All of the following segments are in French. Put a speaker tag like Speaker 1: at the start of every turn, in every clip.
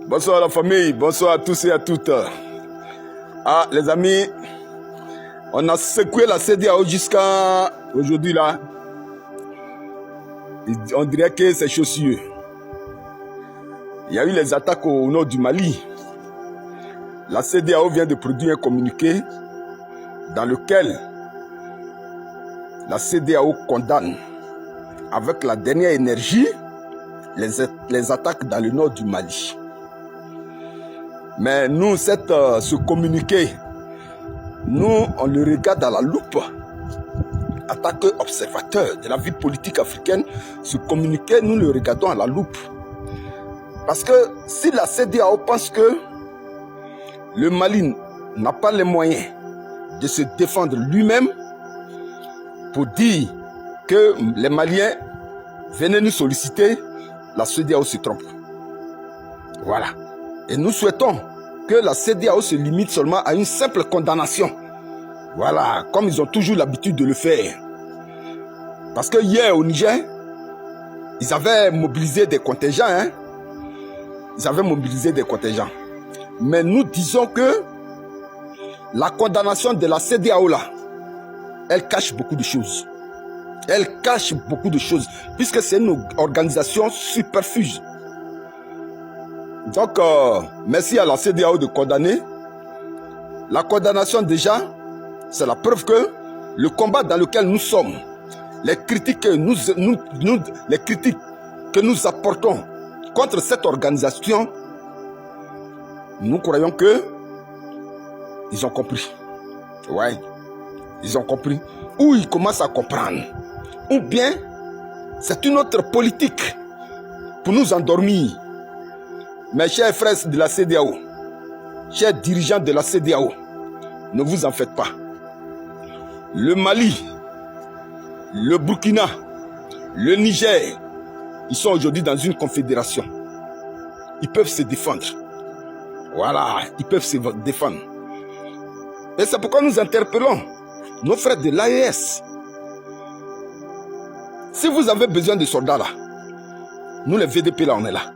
Speaker 1: Bonsoir la famille, bonsoir à tous et à toutes. Ah les amis, on a secoué la CEDEAO jusqu'à aujourd'hui là. On dirait que c'est chaussure. Il y a eu les attaques au nord du Mali. La CEDEAO vient de produire un communiqué dans lequel la CEDEAO condamne avec la dernière énergie les attaques dans le nord du Mali. Mais nous, ce communiqué, nous, on le regarde à la loupe. En tant qu'observateur de la vie politique africaine, ce communiqué, nous le regardons à la loupe. Parce que si la CEDEAO pense que le Mali n'a pas les moyens de se défendre lui-même, pour dire que les Maliens venaient nous solliciter, la CEDEAO se trompe. Voilà. Et nous souhaitons que la CEDEAO se limite seulement à une simple condamnation. Voilà, comme ils ont toujours l'habitude de le faire. Parce que hier au Niger, ils avaient mobilisé des contingents. Ils avaient mobilisé des contingents. Mais nous disons que la condamnation de la CEDEAO là, elle cache beaucoup de choses. Elle cache beaucoup de choses, puisque c'est une organisation superfuge. Donc, merci à la CEDEAO de condamner. La condamnation déjà, c'est la preuve que le combat dans lequel nous sommes, les critiques que nous apportons contre cette organisation, nous croyons que ils ont compris. Ouais, ils ont compris. Ou ils commencent à comprendre. Ou bien, c'est une autre politique pour nous endormir. Mes chers frères de la CEDEAO, chers dirigeants de la CEDEAO, ne vous en faites pas. Le Mali, le Burkina, le Niger, ils sont aujourd'hui dans une confédération. Ils peuvent se défendre. Voilà, ils peuvent se défendre. Et c'est pourquoi nous interpellons nos frères de l'AES. Si vous avez besoin de soldats là, nous les VDP là, on est là.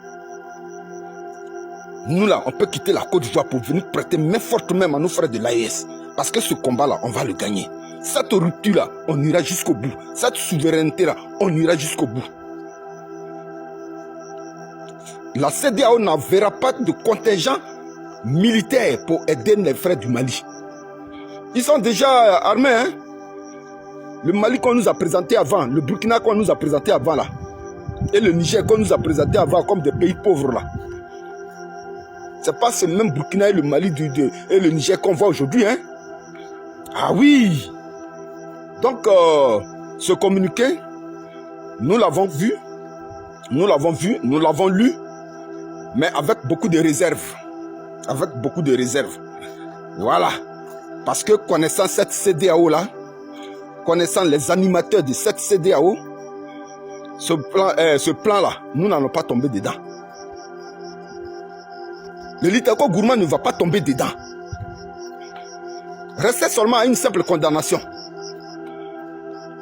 Speaker 1: Nous là, on peut quitter la Côte d'Ivoire pour venir prêter main forte même à nos frères de l'AES. Parce que ce combat là, on va le gagner. Cette rupture là, on ira jusqu'au bout. Cette souveraineté là, on ira jusqu'au bout. La CEDEAO n'enverra pas de contingent militaire pour aider les frères du Mali. Ils sont déjà armés, Le Mali qu'on nous a présenté avant, le Burkina qu'on nous a présenté avant là, et le Niger qu'on nous a présenté avant comme des pays pauvres là. C'est pas ce même Burkina et le Mali et le Niger qu'on voit aujourd'hui, Ah oui. Donc, ce communiqué, nous l'avons vu, nous l'avons lu, mais avec beaucoup de réserves. Avec beaucoup de réserves. Voilà. Parce que connaissant cette CEDEAO là, connaissant les animateurs de cette CEDEAO, ce plan là, nous n'allons pas tomber dedans. Le Litako Gourma ne va pas tomber dedans. Restez seulement à une simple condamnation.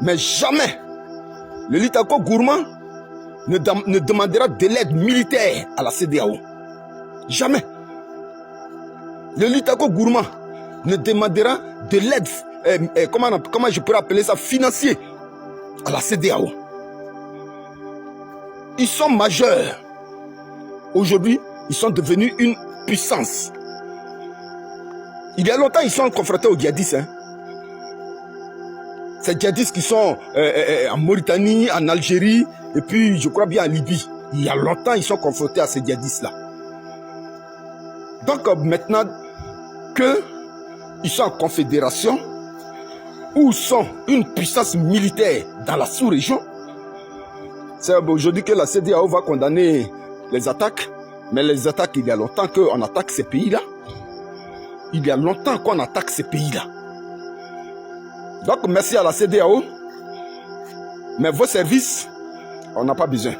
Speaker 1: Mais jamais le Litako Gourma ne demandera de l'aide militaire à la CEDEAO. Jamais. Le Litako Gourma ne demandera de l'aide, comment je pourrais appeler ça, financier à la CEDEAO. Ils sont majeurs. Aujourd'hui, ils sont devenus une puissance. Il y a longtemps, ils sont confrontés aux djihadistes. Ces djihadistes qui sont en Mauritanie, en Algérie, et puis je crois bien en Libye. Il y a longtemps, ils sont confrontés à ces djihadistes-là. Donc maintenant qu'ils sont en confédération, ou sont une puissance militaire dans la sous-région, c'est aujourd'hui que la CEDEAO va condamner les attaques. Mais les attaques, il y a longtemps qu'on attaque ces pays-là. Il y a longtemps qu'on attaque ces pays-là. Donc, merci à la CEDEAO. Mais vos services, on n'a pas besoin.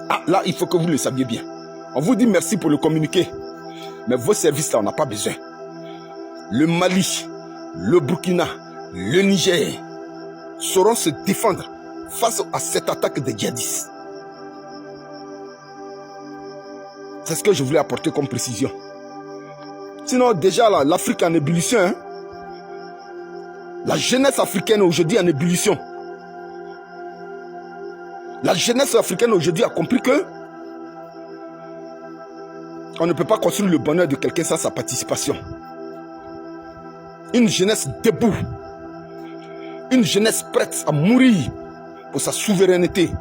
Speaker 1: Ah, là, il faut que vous le saviez bien. On vous dit merci pour le communiqué. Mais vos services, là, on n'a pas besoin. Le Mali, le Burkina, le Niger sauront se défendre face à cette attaque des djihadistes. C'est ce que je voulais apporter comme précision. Sinon, déjà, l'Afrique est en ébullition. Hein? La jeunesse africaine aujourd'hui est en ébullition. La jeunesse africaine aujourd'hui a compris que on ne peut pas construire le bonheur de quelqu'un sans sa participation. Une jeunesse debout. Une jeunesse prête à mourir pour sa souveraineté.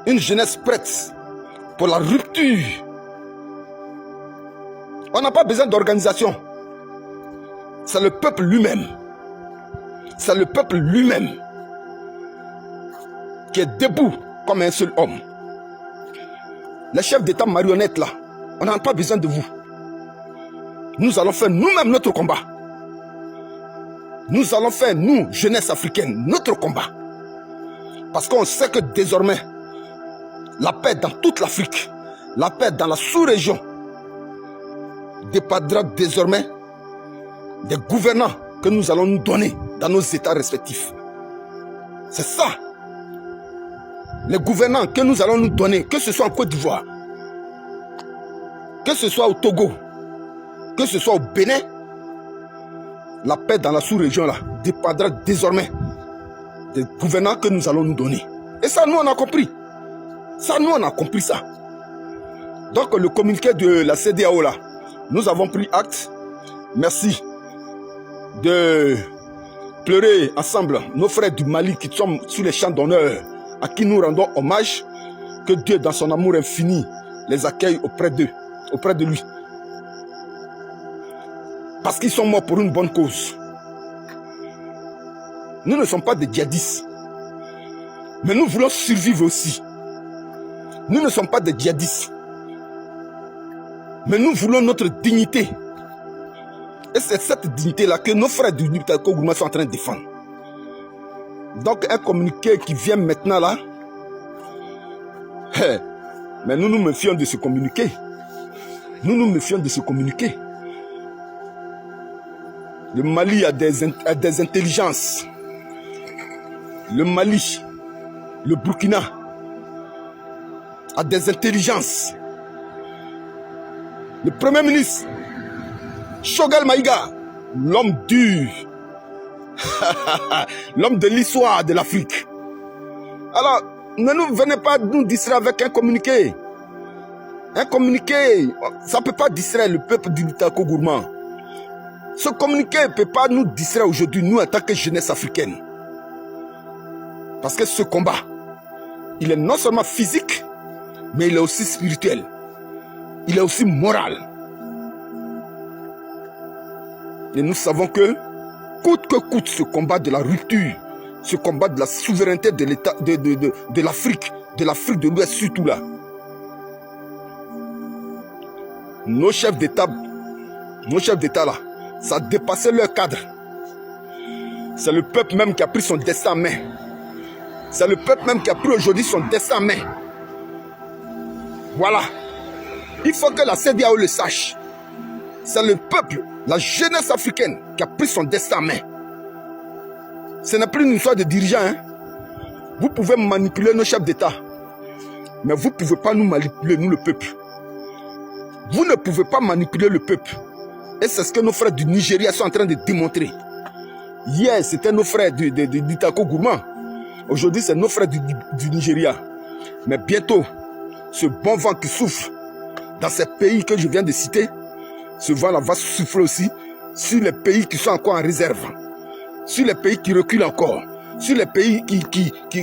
Speaker 1: Une jeunesse prête pour la rupture. On n'a pas besoin d'organisation. C'est le peuple lui-même. C'est le peuple lui-même qui est debout comme un seul homme. Les chefs d'État marionnettes là, on n'a pas besoin de vous. Nous allons faire nous-mêmes notre combat. Nous allons faire, nous, jeunesse africaine, notre combat. Parce qu'on sait que désormais, la paix dans toute l'Afrique, la paix dans la sous-région, dépendra désormais des gouvernants que nous allons nous donner dans nos États respectifs. C'est ça. Les gouvernants que nous allons nous donner, que ce soit en Côte d'Ivoire, que ce soit au Togo, que ce soit au Bénin, la paix dans la sous-région là dépendra désormais des gouvernants que nous allons nous donner. Et ça, nous, on a compris. Ça, nous, on a compris ça. Donc, le communiqué de la CEDEAO là, nous avons pris acte. Merci de pleurer ensemble nos frères du Mali qui sont sur les champs d'honneur, à qui nous rendons hommage. Que Dieu, dans son amour infini, les accueille auprès d'eux, auprès de lui. Parce qu'ils sont morts pour une bonne cause. Nous ne sommes pas des djihadistes. Mais nous voulons survivre aussi. Nous ne sommes pas des djihadistes. Mais nous voulons notre dignité. Et c'est cette dignité-là que nos frères du Niptako Gourma sont en train de défendre. Donc un communiqué qui vient maintenant là. Mais nous nous méfions de ce communiqué. Nous nous méfions de ce communiqué. Le Mali a des intelligences. Le Mali, le Burkina a des intelligences. Le Premier ministre, Choguel Maïga, l'homme dur, l'homme de l'histoire de l'Afrique. Alors, ne nous venez pas nous distraire avec un communiqué. Un communiqué, ça ne peut pas distraire le peuple du Niptako Gourma. Ce communiqué ne peut pas nous distraire aujourd'hui, nous, en tant que jeunesse africaine. Parce que ce combat, il est non seulement physique, mais il est aussi spirituel. Il est aussi moral. Et nous savons que, coûte que coûte ce combat de la rupture, ce combat de la souveraineté de l'État, de l'Afrique, de l'Ouest surtout là. Nos chefs d'État là, ça a dépassé leur cadre. C'est le peuple même qui a pris son destin en main. C'est le peuple même qui a pris aujourd'hui son destin en main. Voilà. Il faut que la CEDEAO le sache. C'est le peuple, la jeunesse africaine qui a pris son destin en main. Ce n'est plus une histoire de dirigeants. Hein. Vous pouvez manipuler nos chefs d'État. Mais vous ne pouvez pas nous manipuler, nous le peuple. Vous ne pouvez pas manipuler le peuple. Et c'est ce que nos frères du Nigeria sont en train de démontrer. Hier, c'était nos frères du Niptako Gourma. Aujourd'hui, c'est nos frères du Nigeria. Mais bientôt, ce bon vent qui souffle dans ces pays que je viens de citer, ce vent-là va souffler aussi sur les pays qui sont encore en réserve, sur les pays qui reculent encore, sur les pays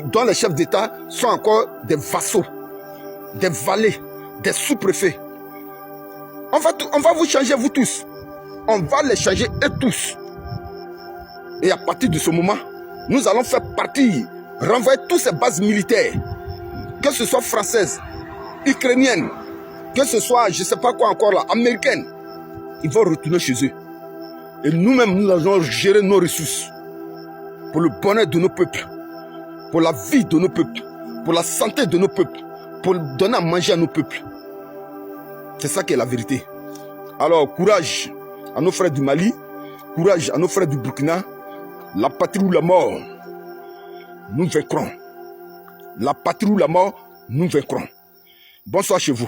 Speaker 1: dont les chefs d'État sont encore des vassaux, des valets, des sous-préfets. On va vous changer, vous tous. On va les changer, eux tous. Et à partir de ce moment, nous allons faire partie, renvoyer toutes ces bases militaires, que ce soit françaises, ukrainiennes, que ce soit, je ne sais pas quoi encore là, américaines. Ils vont retourner chez eux. Et nous-mêmes, nous allons gérer nos ressources pour le bonheur de nos peuples, pour la vie de nos peuples, pour la santé de nos peuples, pour donner à manger à nos peuples. C'est ça qui est la vérité. Alors, courage à nos frères du Mali, courage à nos frères du Burkina. La patrie ou la mort, nous vaincrons. La patrie ou la mort, nous vaincrons. Bonsoir chez vous.